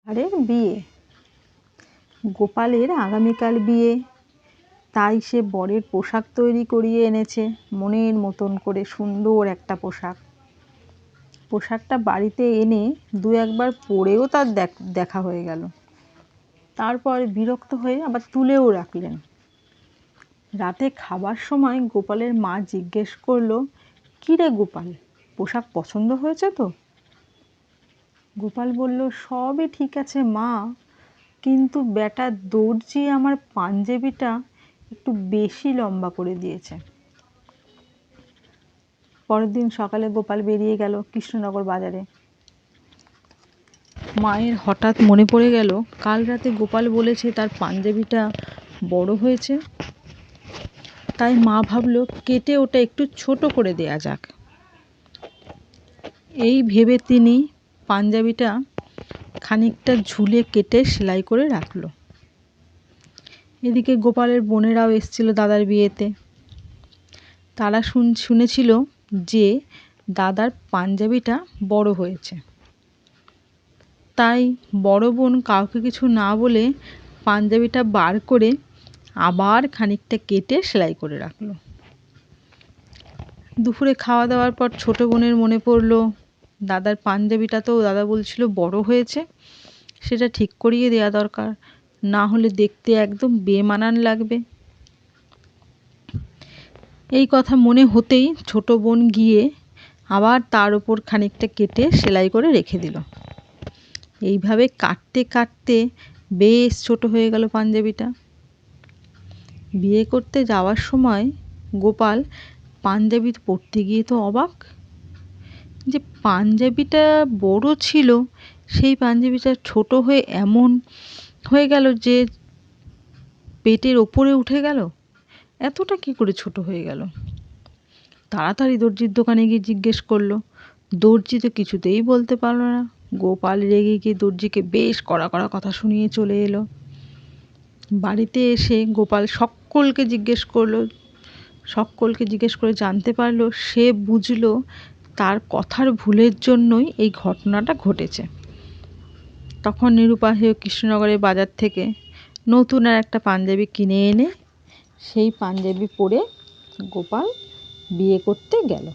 আরে বিয়ে, গোপালের আগামীকাল বিয়ে, তাই সে বরের পোশাক তৈরি করিয়ে এনেছে মনের মতন করে সুন্দর একটা পোশাক। পোশাকটা বাড়িতে এনে দু একবার পরেও তার দেখা হয়ে গেল। তারপর বিরক্ত হয়ে আবার তুলেও রাখলেন। রাতে খাবার সময় গোপালের মা জিজ্ঞেস করলো, কী রে গোপাল, পোশাক পছন্দ হয়েছে তো? গোপাল বলল, সবই ঠিক আছে মা, কিন্তু বেটা দর্জি আমার পাঞ্জাবিটা একটু বেশি লম্বা করে দিয়েছে। পরের দিন সকালে গোপাল বেরিয়ে গেল কৃষ্ণনগর বাজারে। মায়ের হঠাৎ মনে পড়ে গেল কাল রাতে গোপাল বলেছে তার পাঞ্জাবিটা বড় হয়েছে। তাই মা ভাবলো কেটে ওটা একটু ছোট করে দেয়া যাক। এই ভেবে তিনি পাঞ্জাবিটা খানিকটা ঝুলে কেটে সেলাই করে রাখলো। এদিকে গোপালের বোনেরাও এসেছিল দাদার বিয়েতে। তারা শুনেছিল যে দাদার পাঞ্জাবিটা বড় হয়েছে। তাই বড় বোন কাউকে কিছু না বলে পাঞ্জাবিটা বার করে আবার খানিকটা কেটে সেলাই করে রাখলো। দুপুরে খাওয়া দাওয়ার পর ছোট বোনের মনে পড়লো দাদার পাঞ্জাবিটা তো দাদা বলছিল বড় হয়েছে, সেটা ঠিক করিয়ে দেওয়া দরকার, না হলে দেখতে একদম বেমানান লাগবে। এই কথা মনে হতেই ছোট বোন গিয়ে আবার তার উপর খানিকটা কেটে সেলাই করে রেখে দিল। এইভাবে কাটতে কাটতে বেশ ছোট হয়ে গেল পাঞ্জাবিটা। বিয়ে করতে যাওয়ার সময় গোপাল পাঞ্জাবি পরতে গিয়ে তো অবাক, যে পাঞ্জাবিটা বড় ছিল সেই পাঞ্জাবিটা ছোট হয়ে এমন হয়ে গেল যে পেটের ওপরে উঠে গেল। এতটা কি করে ছোট হয়ে গেল? তাড়াতাড়ি দর্জির দোকানে গিয়ে জিজ্ঞেস করলো। দর্জি তো কিছুতেই বলতে পারলো না। গোপাল রেগে গিয়ে দর্জিকে বেশ কড়া কড়া কথা শুনিয়ে চলে এলো। বাড়িতে এসে গোপাল সকলকে জিজ্ঞেস করে জানতে পারলো, সে বুঝলো তার কথার ভুলের জন্যই এই ঘটনাটা ঘটেছে। তখন নিরুপা কৃষ্ণনগরের বাজার থেকে নতুন আর একটা পাঞ্জাবি কিনে এনে সেই পাঞ্জাবি পরে গোপাল বিয়ে করতে গেল।